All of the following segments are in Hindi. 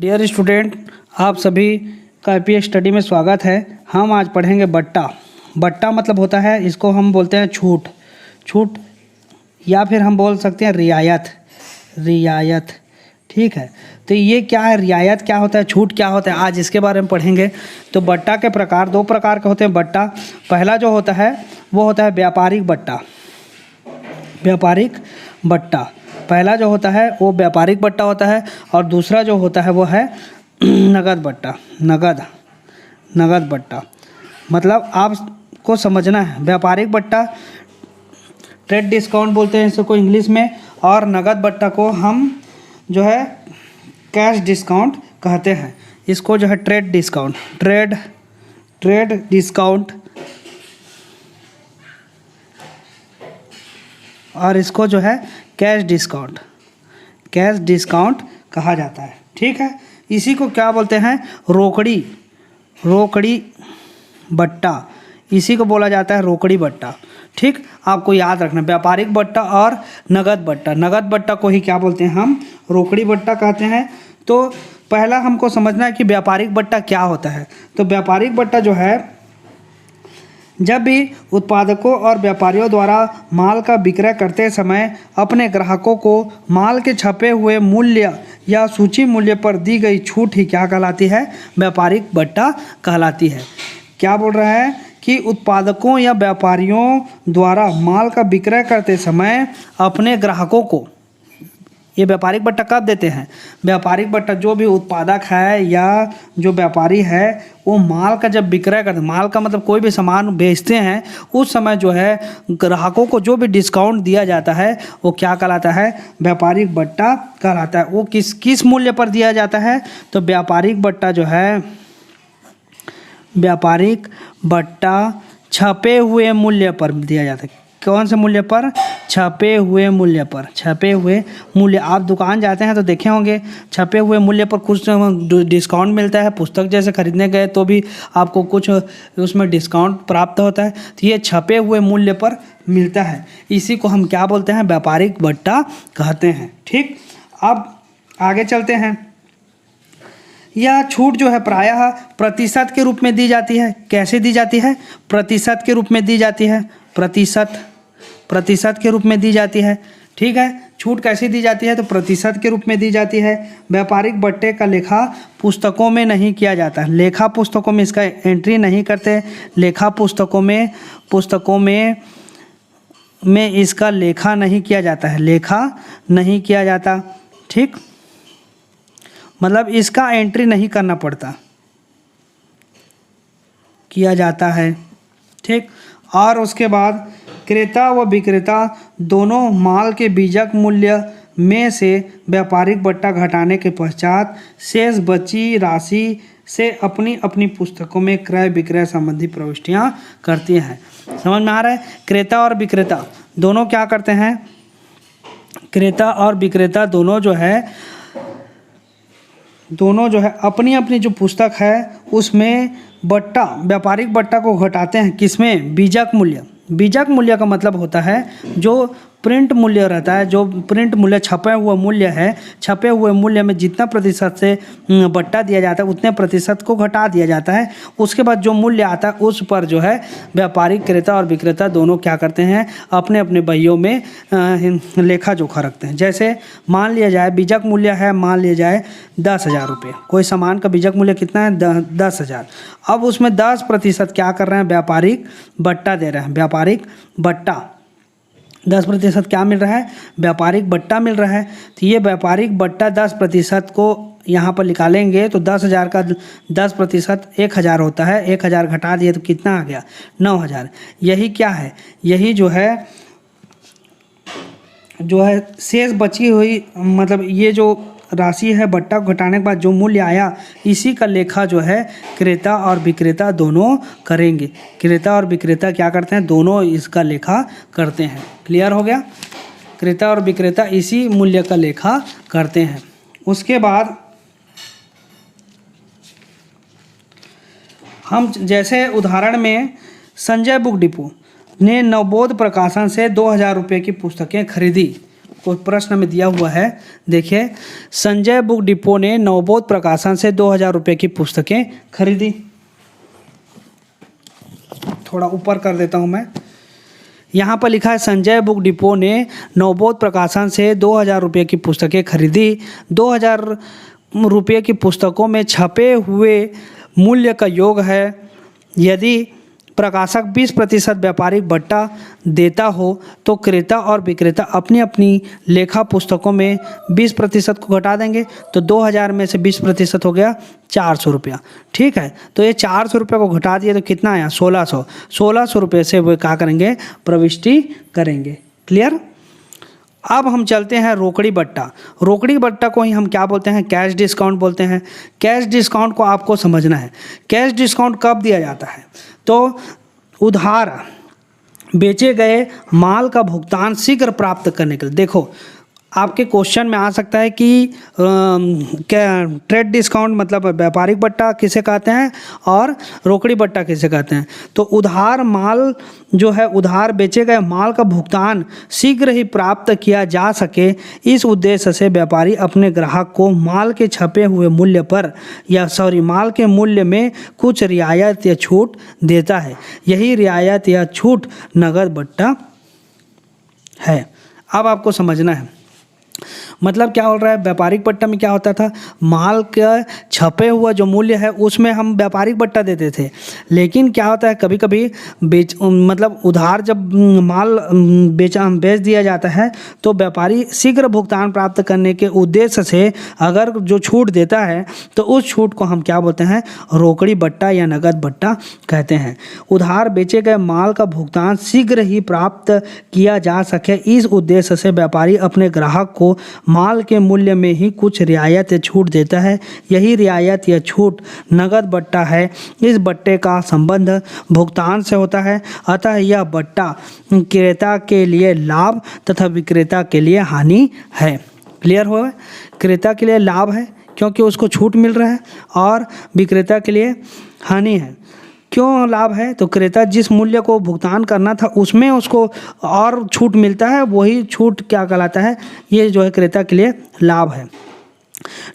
डियर स्टूडेंट, आप सभी का IPS स्टडी में स्वागत है। हम आज पढ़ेंगे बट्टा। बट्टा मतलब होता है, इसको हम बोलते हैं छूट या फिर हम बोल सकते हैं रियायत। ठीक है, तो ये क्या है, रियायत क्या होता है, छूट क्या होता है, आज इसके बारे में पढ़ेंगे। तो बट्टा के प्रकार दो प्रकार के होते हैं बट्टा। पहला जो होता है वो होता है व्यापारिक बट्टा। पहला जो होता है वो व्यापारिक बट्टा होता है और दूसरा जो होता है वो है नगद बट्टा। मतलब आपको समझना है, व्यापारिक बट्टा ट्रेड डिस्काउंट बोलते हैं इसको इंग्लिश में, और नगद बट्टा को हम जो है कैश डिस्काउंट कहते हैं। इसको जो है ट्रेड डिस्काउंट और इसको जो है कैश डिस्काउंट कहा जाता है। ठीक है, इसी को क्या बोलते हैं, रोकड़ी बट्टा, इसी को बोला जाता है रोकड़ी बट्टा। ठीक, आपको याद रखना, व्यापारिक बट्टा और नगद बट्टा को ही क्या बोलते हैं, हम रोकड़ी बट्टा कहते हैं। तो पहला हमको समझना है कि व्यापारिक बट्टा क्या होता है। तो व्यापारिक बट्टा जो है, जब भी उत्पादकों और व्यापारियों द्वारा माल का विक्रय करते समय अपने ग्राहकों को माल के छपे हुए मूल्य या सूची मूल्य पर दी गई छूट ही क्या कहलाती है, व्यापारिक बट्टा कहलाती है। क्या बोल रहा है कि उत्पादकों या व्यापारियों द्वारा माल का विक्रय करते समय अपने ग्राहकों को, ये व्यापारिक बट्टा कब देते हैं, व्यापारिक बट्टा जो भी उत्पादक है या जो व्यापारी है वो माल का जब विक्रय करते, माल का मतलब कोई भी सामान बेचते हैं, उस समय जो है ग्राहकों को जो भी डिस्काउंट दिया जाता है वो क्या कहलाता है, व्यापारिक बट्टा कहलाता है। वो किस मूल्य पर दिया जाता है, तो व्यापारिक बट्टा जो है, व्यापारिक बट्टा छपे हुए मूल्य पर दिया जाता है। कौन से मूल्य पर, छपे हुए मूल्य। आप दुकान जाते हैं तो देखे होंगे छपे हुए मूल्य पर कुछ डिस्काउंट मिलता है। पुस्तक जैसे खरीदने गए तो भी आपको कुछ उसमें डिस्काउंट प्राप्त होता है। तो ये छपे हुए मूल्य पर मिलता है, इसी को हम क्या बोलते हैं, व्यापारिक बट्टा कहते हैं। ठीक, अब आगे चलते हैं। यह छूट जो है प्रायः प्रतिशत के रूप में दी जाती है। कैसे दी जाती है, प्रतिशत के रूप में दी जाती है, प्रतिशत के रूप में दी जाती है। ठीक है, छूट कैसे दी जाती है, तो प्रतिशत के रूप में दी जाती है। व्यापारिक बट्टे का लेखा पुस्तकों में नहीं किया जाता है, लेखा पुस्तकों में इसका एंट्री नहीं करते। लेखा पुस्तकों में इसका लेखा नहीं किया जाता है, लेखा नहीं किया जाता। ठीक, मतलब इसका एंट्री नहीं करना पड़ता, किया जाता है। ठीक, और उसके बाद क्रेता व विक्रेता दोनों माल के बीजक मूल्य में से व्यापारिक बट्टा घटाने के पश्चात शेष बची राशि से अपनी अपनी पुस्तकों में क्रय विक्रय संबंधी प्रविष्टियां करती हैं। समझ में आ रहा है, क्रेता और विक्रेता दोनों क्या करते हैं, क्रेता और विक्रेता दोनों जो है अपनी अपनी जो पुस्तक है उसमें बट्टा, व्यापारिक बट्टा को घटाते हैं। किसमें, बीजक मूल्य का मतलब होता है जो प्रिंट मूल्य रहता है, जो प्रिंट मूल्य छपे हुआ मूल्य है, छपे हुए मूल्य में जितना प्रतिशत से बट्टा दिया जाता है उतने प्रतिशत को घटा दिया जाता है। उसके बाद जो मूल्य आता है उस पर जो है व्यापारिक क्रेता और विक्रेता दोनों क्या करते हैं, अपने अपने बहियों में लेखा जोखा रखते हैं। जैसे मान लिया जाए बीजक मूल्य है, मान लिया जाए 10,000 रुपये, कोई सामान का बीजक मूल्य कितना है, 10,000। अब उसमें 10% क्या कर रहे हैं, व्यापारिक बट्टा दे रहे हैं। व्यापारिक बट्टा 10% क्या मिल रहा है, व्यापारिक बट्टा मिल रहा है। तो ये व्यापारिक बट्टा 10% को यहाँ पर निकालेंगे तो 10,000 का 10% 1,000 होता है। 1,000 घटा दिए तो कितना आ गया, 9,000। यही क्या है, यही जो है शेष बची हुई, मतलब ये जो राशि है बट्टा घटाने के बाद जो मूल्य आया, इसी का लेखा जो है क्रेता और विक्रेता दोनों करेंगे। क्रेता और विक्रेता क्या करते हैं, दोनों इसका लेखा करते हैं। क्लियर हो गया, क्रेता और विक्रेता इसी मूल्य का लेखा करते हैं। उसके बाद हम जैसे उदाहरण में संजय बुक डिपो ने नवबोध प्रकाशन से 2,000 रुपये की पुस्तकें खरीदी। कोई प्रश्न में दिया हुआ है। देखिए, संजय बुक डिपो ने नवबोध प्रकाशन से 2000 रुपये की पुस्तकें खरीदी। थोड़ा ऊपर कर देता हूँ मैं। यहाँ पर लिखा है संजय बुक डिपो ने नवबोध प्रकाशन से 2000 रुपये की पुस्तकें खरीदी। 2000 रुपये की पुस्तकों में छपे हुए मूल्य का योग है। यदि प्रकाशक 20% व्यापारिक बट्टा देता हो तो क्रेता और विक्रेता अपनी अपनी लेखा पुस्तकों में 20% को घटा देंगे। तो 2000 में से 20% हो गया 400 रुपया। ठीक है, तो ये 400 रुपये को घटा दिए तो कितना आया 1600। 1600 रुपये से वो क्या करेंगे, प्रविष्टि करेंगे। क्लियर। अब हम चलते हैं रोकड़ी बट्टा। रोकड़ी बट्टा को ही हम क्या बोलते हैं, कैश डिस्काउंट बोलते हैं। कैश डिस्काउंट को आपको समझना है। कैश डिस्काउंट कब दिया जाता है, तो उधार बेचे गए माल का भुगतान शीघ्र प्राप्त करने के लिए। देखो, आपके क्वेश्चन में आ सकता है कि क्या ट्रेड डिस्काउंट मतलब व्यापारिक बट्टा किसे कहते हैं और रोकड़ी बट्टा किसे कहते हैं। तो उधार माल जो है, उधार बेचे गए माल का भुगतान शीघ्र ही प्राप्त किया जा सके, इस उद्देश्य से व्यापारी अपने ग्राहक को माल के छपे हुए मूल्य पर माल के मूल्य में कुछ रियायत या छूट देता है। यही रियायत या छूट नगद बट्टा है। अब आपको समझना है, मतलब क्या हो रहा है। व्यापारिक बट्टा में क्या होता था, माल का छपे हुआ जो मूल्य है उसमें हम व्यापारिक बट्टा देते थे। लेकिन क्या होता है, कभी कभी मतलब उधार जब माल बेच दिया जाता है तो व्यापारी शीघ्र भुगतान प्राप्त करने के उद्देश्य से अगर जो छूट देता है तो उस छूट को हम क्या बोलते हैं, रोकड़ी बट्टा या नगद बट्टा कहते हैं। उधार बेचे गए माल का भुगतान शीघ्र ही प्राप्त किया जा सके, इस उद्देश्य से व्यापारी अपने ग्राहक को माल के मूल्य में ही कुछ रियायत या छूट देता है। यही रियायत या छूट नगद बट्टा है। इस बट्टे का संबंध भुगतान से होता है, अतः यह बट्टा क्रेता के लिए लाभ तथा विक्रेता के लिए हानि है। क्लियर हो? क्रेता के लिए लाभ है क्योंकि उसको छूट मिल रहा है, और विक्रेता के लिए हानि है। क्यों लाभ है, तो क्रेता जिस मूल्य को भुगतान करना था उसमें उसको और छूट मिलता है, वही छूट क्या कहलाता है, ये जो है क्रेता के लिए लाभ है।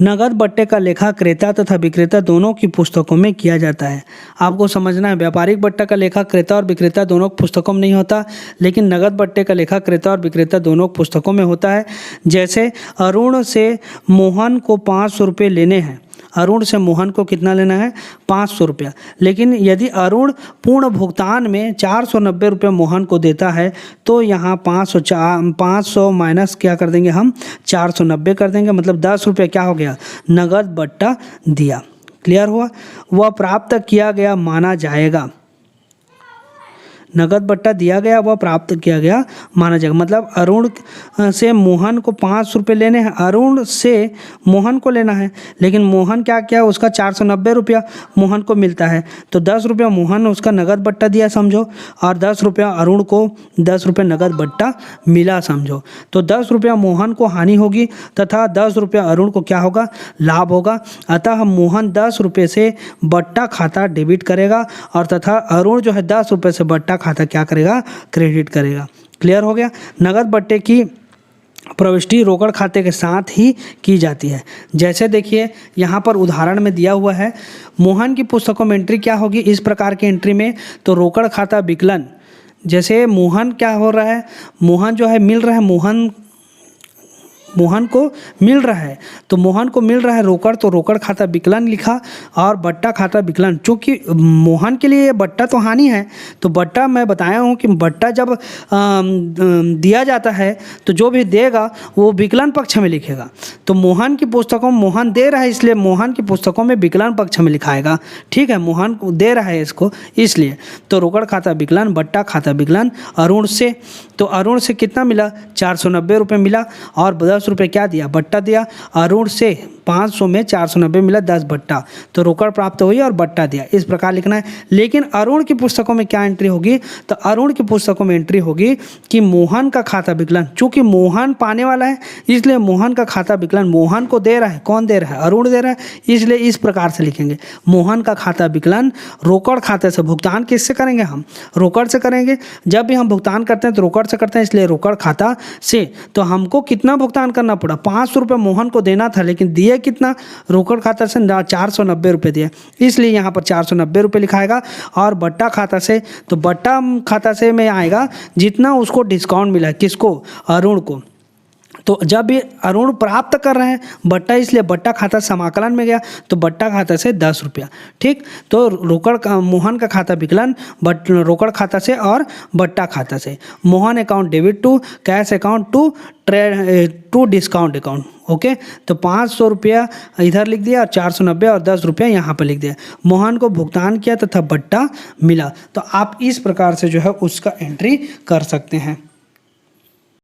नगद बट्टे का लेखा क्रेता तथा विक्रेता दोनों की पुस्तकों में किया जाता है। आपको समझना है, व्यापारिक बट्टा का लेखा क्रेता और विक्रेता दोनों पुस्तकों में नहीं होता, लेकिन नगद बट्टे का लेखा क्रेता और विक्रेता दोनों पुस्तकों में होता है। जैसे अरुण से मोहन को 500 रुपये लेने हैं। अरुण से मोहन को कितना लेना है, 500 रुपया। लेकिन यदि अरुण पूर्ण भुगतान में 490 रुपये मोहन को देता है तो यहाँ 500 माइनस क्या कर देंगे हम, 490 कर देंगे। मतलब 10 रुपये क्या हो गया, नगद बट्टा दिया। क्लियर हुआ? वह प्राप्त किया गया माना जाएगा। नगद बट्टा दिया गया, वह प्राप्त किया गया माना जाएगा। मतलब अरुण से मोहन को 500 रुपये लेने हैं, अरुण से मोहन को लेना है, लेकिन मोहन क्या किया, उसका 490 रुपया मोहन को मिलता है, तो 10 रुपया मोहन उसका नगद बट्टा दिया समझो, और 10 रुपया अरुण को 10 रुपये नगद बट्टा मिला समझो। तो 10 रुपया मोहन को हानि होगी तथा 10 रुपया अरुण को क्या होगा, लाभ होगा। अतः मोहन 10 रुपये से बट्टा खाता डेबिट करेगा, और तथा अरुण जो है 10 रुपये से बट्टा खाता क्या करेगा, क्रेडिट करेगा। क्लियर हो गया? नगद बट्टे की प्रविष्टि रोकड़ खाते के साथ ही की जाती है। जैसे देखिए यहाँ पर उदाहरण में दिया हुआ है, मोहन की पुस्तकों में एंट्री क्या होगी, इस प्रकार की एंट्री में तो रोकड़ खाता विकलन। जैसे मोहन क्या हो रहा है, मोहन जो है मिल रहा है, मोहन को मिल रहा है, तो मोहन को मिल रहा है रोकड़, तो रोकड़ खाता विकलन लिखा, और बट्टा खाता विकलन। चूँकि मोहन के लिए बट्टा तो हानि है, तो बट्टा मैं बताया हूँ कि बट्टा जब दिया जाता है तो जो भी देगा वो विकलन पक्ष में लिखेगा। तो मोहन की पुस्तकों में मोहन दे रहा है, इसलिए मोहन की पुस्तकों में विकलन पक्ष में लिखाएगा। ठीक है, मोहन को दे रहा है इसको, इसलिए तो रोकड़ खाता विकलन, बट्टा खाता विकलन। अरुण से, तो अरुण से कितना मिला, 490 रुपये मिला, और 10 रुपये क्या दिया, बट्टा दिया। अरुण से 500 में 490 मिला 10 बट्टा, तो रोकड़ प्राप्त हुई और बट्टा दिया, इस प्रकार लिखना है। लेकिन अरुण की पुस्तकों में क्या एंट्री होगी, तो अरुण की पुस्तकों में एंट्री होगी कि मोहन का खाता विकलन, चूंकि मोहन पाने वाला है इसलिए मोहन का खाता विकलन मोहन को दे रहा है, कौन दे रहा है, अरुण दे रहा है, इसलिए इस प्रकार से लिखेंगे मोहन का खाता विकलन रोकड़ खाते से, भुगतान किससे करेंगे हम, रोकड़ से करेंगे। जब भी हम भुगतान करते हैं तो रोकड़ से करते हैं, इसलिए रोकड़ खाता से। तो हमको कितना भुगतान करना पड़ा, 500 रुपये मोहन को देना था, लेकिन दिए कितना, रोकड़ खाता से 490 रुपये दिए, इसलिए यहाँ पर 490 रुपये लिखाएगा। और बट्टा खाता से, तो बट्टा खाता से में आएगा जितना उसको डिस्काउंट मिला है, किसको, अरुण को। तो जब ये अरुण प्राप्त कर रहे हैं बट्टा, इसलिए बट्टा खाता समाकलन में गया, तो बट्टा खाता से 10 रुपया, ठीक। तो रोकड़ का मोहन का खाता विकलन रोकड़ खाता से और बट्टा खाता से। Mohan account debit to cash account to discount account, okay. तो 500 रुपया इधर लिख दिया और 490 और 10 रुपया यहाँ पर लिख दिया। मोहन को भुगतान किया तथा बट्टा मिला। तो आप इस प्रकार से जो है उसका एंट्री कर सकते हैं।